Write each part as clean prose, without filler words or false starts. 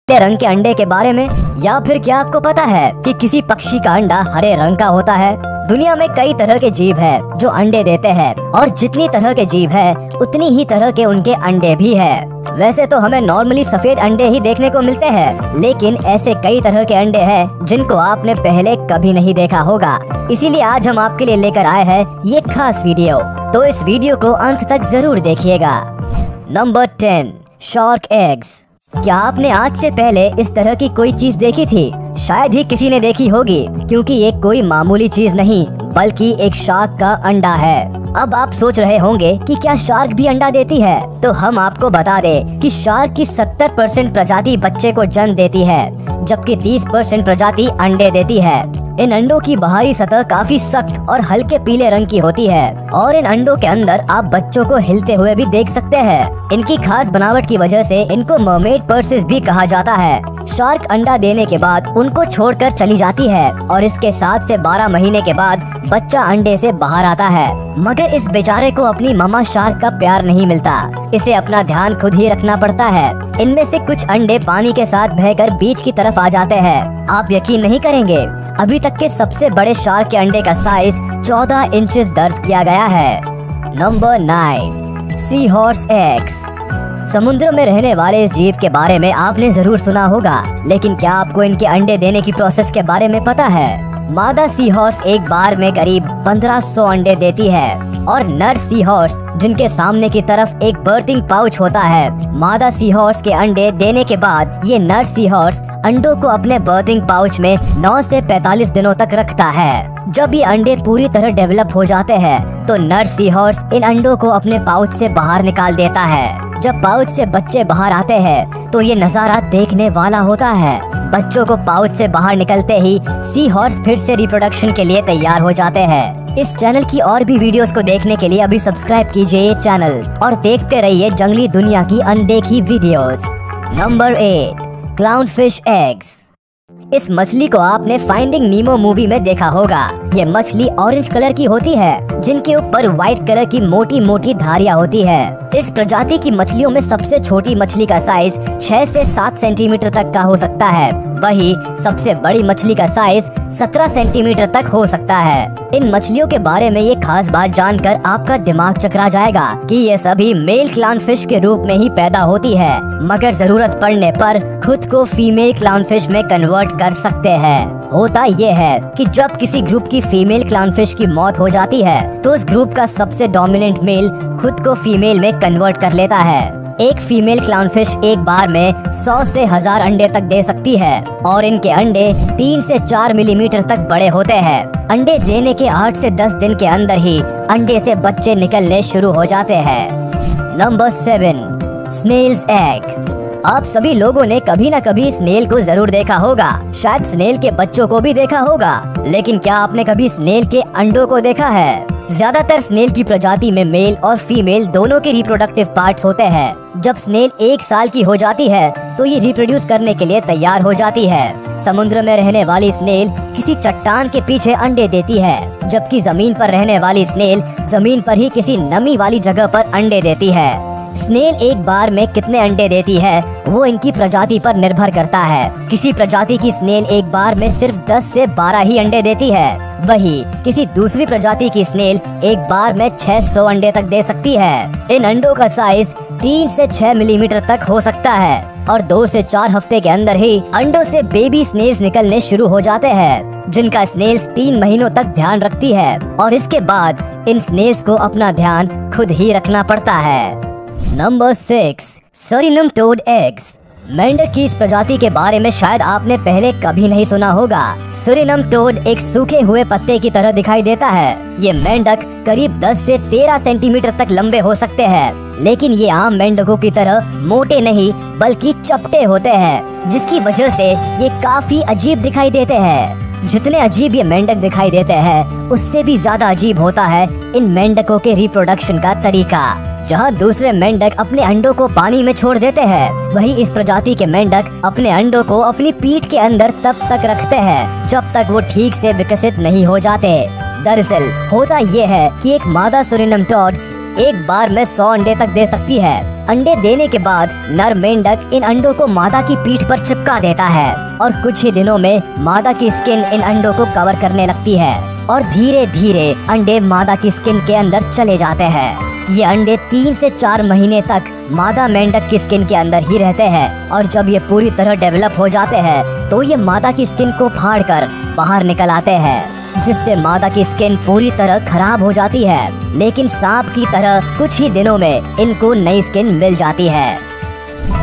पीले रंग के अंडे के बारे में? या फिर क्या आपको पता है कि किसी पक्षी का अंडा हरे रंग का होता है? दुनिया में कई तरह के जीव है जो अंडे देते हैं और जितनी तरह के जीव है उतनी ही तरह के उनके अंडे भी है। वैसे तो हमें नॉर्मली सफेद अंडे ही देखने को मिलते हैं, लेकिन ऐसे कई तरह के अंडे हैं जिनको आपने पहले कभी नहीं देखा होगा। इसीलिए आज हम आपके लिए लेकर आए हैं ये खास वीडियो, तो इस वीडियो को अंत तक जरूर देखिएगा। Number 10, shark eggs. क्या आपने आज से पहले इस तरह की कोई चीज देखी थी? शायद ही किसी ने देखी होगी, क्योंकि ये कोई मामूली चीज नहीं बल्कि एक शार्क का अंडा है। अब आप सोच रहे होंगे कि क्या शार्क भी अंडा देती है? तो हम आपको बता दें कि शार्क की 70% प्रजाति बच्चे को जन्म देती है, जबकि 30% प्रजाति अंडे देती है। इन अंडों की बाहरी सतह काफी सख्त और हल्के पीले रंग की होती है और इन अंडों के अंदर आप बच्चों को हिलते हुए भी देख सकते हैं। इनकी खास बनावट की वजह से इनको मरमेड पर्सेस भी कहा जाता है। शार्क अंडा देने के बाद उनको छोड़कर चली जाती है और इसके 7 से 12 महीने के बाद बच्चा अंडे से बाहर आता है। मगर इस बेचारे को अपनी मामा शार्क का प्यार नहीं मिलता, इसे अपना ध्यान खुद ही रखना पड़ता है। इनमें से कुछ अंडे पानी के साथ बहकर बीच की तरफ आ जाते हैं। आप यकीन नहीं करेंगे, अभी तक के सबसे बड़े शार्क के अंडे का साइज 14 इंचेस दर्ज किया गया है। Number 9, sea horse eggs. समुद्र में रहने वाले इस जीव के बारे में आपने जरूर सुना होगा, लेकिन क्या आपको इनके अंडे देने की प्रोसेस के बारे में पता है? मादा सी हॉर्स एक बार में करीब 1500 अंडे देती है और नर सी हॉर्स, जिनके सामने की तरफ एक बर्थिंग पाउच होता है, मादा सी हॉर्स के अंडे देने के बाद ये नर सी हॉर्स अंडों को अपने बर्थिंग पाउच में 9 से 45 दिनों तक रखता है। जब ये अंडे पूरी तरह डेवलप हो जाते हैं तो नर सी हॉर्स इन अंडों को अपने पाउच से बाहर निकाल देता है। जब पाउच से बच्चे बाहर आते हैं तो ये नजारा देखने वाला होता है। बच्चों को पाउच से बाहर निकलते ही सी हॉर्स फिर से रिप्रोडक्शन के लिए तैयार हो जाते हैं। इस चैनल की और भी वीडियोस को देखने के लिए अभी सब्सक्राइब कीजिए ये चैनल और देखते रहिए जंगली दुनिया की अनदेखी videos. Number 8, clown fish eggs. इस मछली को आपने फाइंडिंग नीमो मूवी में देखा होगा। ये मछली ऑरेंज कलर की होती है, जिनके ऊपर व्हाइट कलर की मोटी मोटी धारियां होती है। इस प्रजाति की मछलियों में सबसे छोटी मछली का साइज 6 से 7 सेंटीमीटर तक का हो सकता है, वही सबसे बड़ी मछली का साइज 17 सेंटीमीटर तक हो सकता है। इन मछलियों के बारे में ये खास बात जानकर आपका दिमाग चकरा जाएगा कि ये सभी मेल क्लाउन फिश के रूप में ही पैदा होती है, मगर जरूरत पड़ने पर खुद को फीमेल क्लाउन फिश में कन्वर्ट कर सकते हैं। होता ये है कि जब किसी ग्रुप की फीमेल क्लाउन फिश की मौत हो जाती है तो उस ग्रुप का सबसे डोमिनेंट मेल खुद को फीमेल में कन्वर्ट कर लेता है। एक फीमेल क्लाउन फिश एक बार में 100 से 1000 अंडे तक दे सकती है और इनके अंडे 3 से 4 मिलीमीटर तक बड़े होते हैं। अंडे देने के 8 से 10 दिन के अंदर ही अंडे से बच्चे निकलने शुरू हो जाते हैं। Number 7, snails egg. आप सभी लोगों ने कभी न कभी स्नेल को जरूर देखा होगा, शायद स्नेल के बच्चों को भी देखा होगा, लेकिन क्या आपने कभी स्नेल के अंडों को देखा है? ज्यादातर स्नेल की प्रजाति में मेल और फीमेल दोनों के रिप्रोडक्टिव पार्ट्स होते हैं। जब स्नेल 1 साल की हो जाती है तो ये रिप्रोड्यूस करने के लिए तैयार हो जाती है। समुद्र में रहने वाली स्नेल किसी चट्टान के पीछे अंडे देती है, जबकि जमीन पर रहने वाली स्नेल जमीन पर ही किसी नमी वाली जगह पर अंडे देती है। स्नेल एक बार में कितने अंडे देती है वो इनकी प्रजाति पर निर्भर करता है। किसी प्रजाति की स्नेल एक बार में सिर्फ 10 से 12 ही अंडे देती है, वही किसी दूसरी प्रजाति की स्नेल एक बार में 600 अंडे तक दे सकती है। इन अंडों का साइज 3 से 6 मिलीमीटर तक हो सकता है और 2 से 4 हफ्ते के अंदर ही अंडों से बेबी स्नेल्स निकलने शुरू हो जाते हैं, जिनका स्नेल्स 3 महीनों तक ध्यान रखती है और इसके बाद इन स्नेल्स को अपना ध्यान खुद ही रखना पड़ता है। Number 6, Surinam toad eggs. मेंढक की इस प्रजाति के बारे में शायद आपने पहले कभी नहीं सुना होगा। सूरिनम टोड एक सूखे हुए पत्ते की तरह दिखाई देता है। ये मेंढक करीब 10 से 13 सेंटीमीटर तक लंबे हो सकते हैं, लेकिन ये आम मेंढकों की तरह मोटे नहीं बल्कि चपटे होते हैं, जिसकी वजह से ये काफी अजीब दिखाई देते हैं। जितने अजीब ये मेंढक दिखाई देते हैं उससे भी ज्यादा अजीब होता है इन मेंढकों के रिप्रोडक्शन का तरीका। जहाँ दूसरे मेंढक अपने अंडों को पानी में छोड़ देते हैं, वही इस प्रजाति के मेंढक अपने अंडों को अपनी पीठ के अंदर तब तक रखते हैं जब तक वो ठीक से विकसित नहीं हो जाते। दरअसल होता ये है कि एक मादा सूरिनम टोड एक बार में 100 अंडे तक दे सकती है। अंडे देने के बाद नर मेंढक इन अंडों को मादा की पीठ पर चिपका देता है और कुछ ही दिनों में मादा की स्किन इन अंडों को कवर करने लगती है और धीरे धीरे अंडे मादा की स्किन के अंदर चले जाते हैं। ये अंडे 3 से 4 महीने तक मादा मेंढक की स्किन के अंदर ही रहते हैं और जब ये पूरी तरह डेवलप हो जाते हैं तो ये मादा की स्किन को फाड़कर बाहर निकल आते हैं, जिससे मादा की स्किन पूरी तरह खराब हो जाती है। लेकिन सांप की तरह कुछ ही दिनों में इनको नई स्किन मिल जाती है।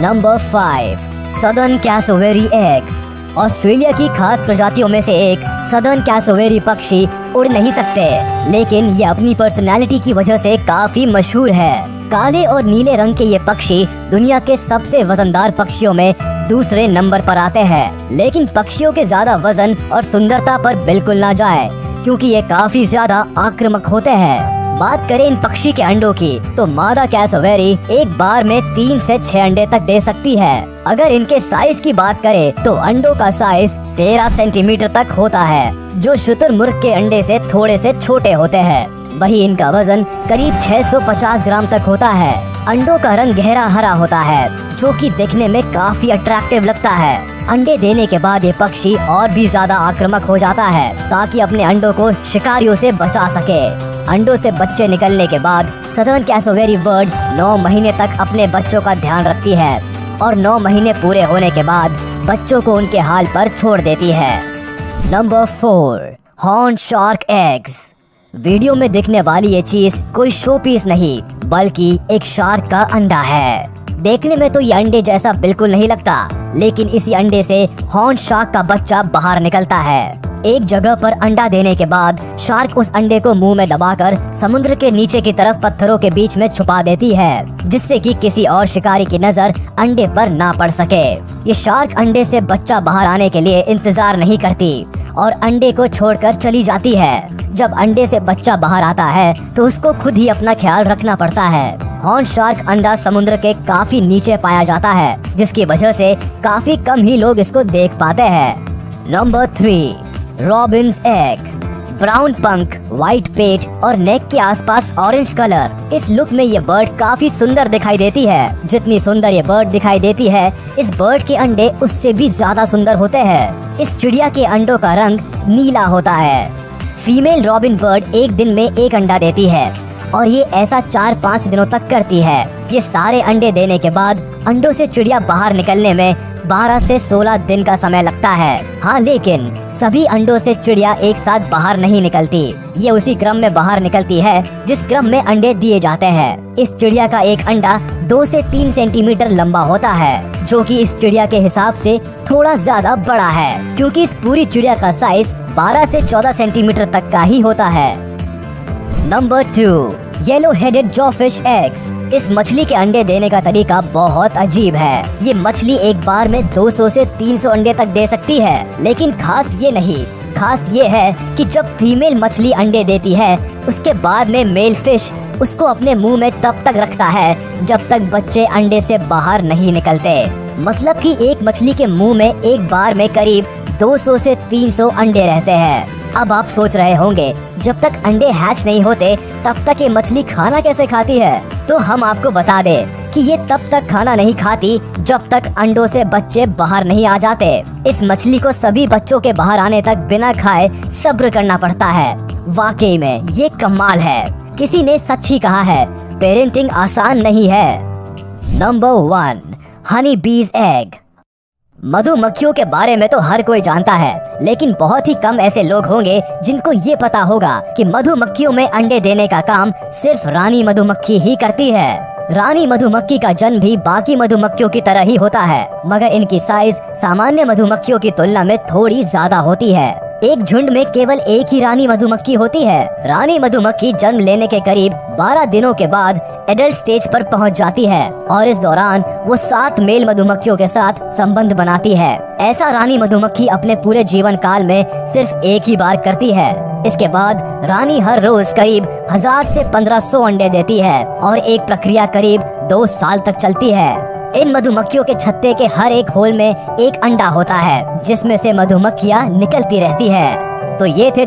Number 5, southern cassowary eggs. Australia की खास प्रजातियों में से एक सदर्न कैसोवेरी पक्षी उड़ नहीं सकते, लेकिन ये अपनी पर्सनैलिटी की वजह से काफी मशहूर है। काले और नीले रंग के ये पक्षी दुनिया के सबसे वजनदार पक्षियों में दूसरे नंबर पर आते हैं। लेकिन पक्षियों के ज्यादा वजन और सुंदरता पर बिल्कुल ना जाए, क्योंकि ये काफी ज्यादा आक्रामक होते हैं। बात करें इन पक्षी के अंडों की तो मादा कैसोवेरी एक बार में 3 से 6 अंडे तक दे सकती है। अगर इनके साइज की बात करें तो अंडों का साइज 13 सेंटीमीटर तक होता है, जो शुतुरमुर्ग के अंडे से थोड़े से छोटे होते हैं। वही इनका वजन करीब 650 ग्राम तक होता है। अंडों का रंग गहरा हरा होता है, जो कि देखने में काफी अट्रैक्टिव लगता है। अंडे देने के बाद ये पक्षी और भी ज्यादा आक्रामक हो जाता है ताकि अपने अंडों को शिकारियों से बचा सके। अंडों से बच्चे निकलने के बाद सदर्न कैसोवेरी बर्ड 9 महीने तक अपने बच्चों का ध्यान रखती है और 9 महीने पूरे होने के बाद बच्चों को उनके हाल पर छोड़ देती है। Number 4, horn shark eggs. Video में दिखने वाली ये चीज कोई शो पीस नहीं, बल्कि एक शार्क का अंडा है। देखने में तो ये अंडे जैसा बिल्कुल नहीं लगता, लेकिन इसी अंडे से हॉर्न शार्क का बच्चा बाहर निकलता है। एक जगह पर अंडा देने के बाद शार्क उस अंडे को मुंह में दबाकर समुद्र के नीचे की तरफ पत्थरों के बीच में छुपा देती है, जिससे कि किसी और शिकारी की नजर अंडे पर ना पड़ सके। ये शार्क अंडे से बच्चा बाहर आने के लिए इंतजार नहीं करती और अंडे को छोड़कर चली जाती है। जब अंडे से बच्चा बाहर आता है तो उसको खुद ही अपना ख्याल रखना पड़ता है। हॉर्न शार्क अंडा समुद्र के काफी नीचे पाया जाता है, जिसकी वजह से काफी कम ही लोग इसको देख पाते हैं। Number 3, Robins egg. ब्राउन पंख, व्हाइट पेट और नेक के आसपास ऑरेंज कलर। इस लुक में ये बर्ड काफी सुंदर दिखाई देती है। जितनी सुंदर ये बर्ड दिखाई देती है, इस बर्ड के अंडे उससे भी ज्यादा सुंदर होते हैं। इस चिड़िया के अंडों का रंग नीला होता है। फीमेल रॉबिन बर्ड एक दिन में 1 अंडा देती है और ये ऐसा 4-5 दिनों तक करती है। ये सारे अंडे देने के बाद अंडों से चिड़िया बाहर निकलने में 12 से 16 दिन का समय लगता है। हाँ, लेकिन सभी अंडों से चिड़िया एक साथ बाहर नहीं निकलती। ये उसी क्रम में बाहर निकलती है जिस क्रम में अंडे दिए जाते हैं। इस चिड़िया का एक अंडा 2 से 3 सेंटीमीटर लंबा होता है, जो कि इस चिड़िया के हिसाब से थोड़ा ज्यादा बड़ा है, क्योंकि इस पूरी चिड़िया का साइज 12 से 14 सेंटीमीटर तक का ही होता है। Number 2, yellow headed jawfish eggs. इस मछली के अंडे देने का तरीका बहुत अजीब है। ये मछली एक बार में 200 से 300 अंडे तक दे सकती है, लेकिन खास ये नहीं, खास ये है कि जब फीमेल मछली अंडे देती है उसके बाद में मेल फिश उसको अपने मुंह में तब तक रखता है जब तक बच्चे अंडे से बाहर नहीं निकलते। मतलब कि एक मछली के मुंह में एक बार में करीब 200 से 300 अंडे रहते हैं। अब आप सोच रहे होंगे, जब तक अंडे हैच नहीं होते तब तक ये मछली खाना कैसे खाती है? तो हम आपको बता दें कि ये तब तक खाना नहीं खाती जब तक अंडों से बच्चे बाहर नहीं आ जाते। इस मछली को सभी बच्चों के बाहर आने तक बिना खाए सब्र करना पड़ता है। वाकई में ये कमाल है। किसी ने सच ही कहा है, पेरेंटिंग आसान नहीं है। नंबर 1, हनी बीज एग। मधुमक्खियों के बारे में तो हर कोई जानता है, लेकिन बहुत ही कम ऐसे लोग होंगे जिनको ये पता होगा कि मधुमक्खियों में अंडे देने का काम सिर्फ रानी मधुमक्खी ही करती है। रानी मधुमक्खी का जन्म भी बाकी मधुमक्खियों की तरह ही होता है, मगर इनकी साइज सामान्य मधुमक्खियों की तुलना में थोड़ी ज्यादा होती है। एक झुंड में केवल एक ही रानी मधुमक्खी होती है। रानी मधुमक्खी जन्म लेने के करीब 12 दिनों के बाद एडल्ट स्टेज पर पहुंच जाती है और इस दौरान वो 7 मेल मधुमक्खियों के साथ संबंध बनाती है। ऐसा रानी मधुमक्खी अपने पूरे जीवन काल में सिर्फ एक ही बार करती है। इसके बाद रानी हर रोज करीब 1000 से 1500 अंडे देती है और एक प्रक्रिया करीब 2 साल तक चलती है। इन मधुमक्खियों के छत्ते के हर एक होल में एक अंडा होता है, जिसमें से मधुमक्खियां निकलती रहती है। तो ये थे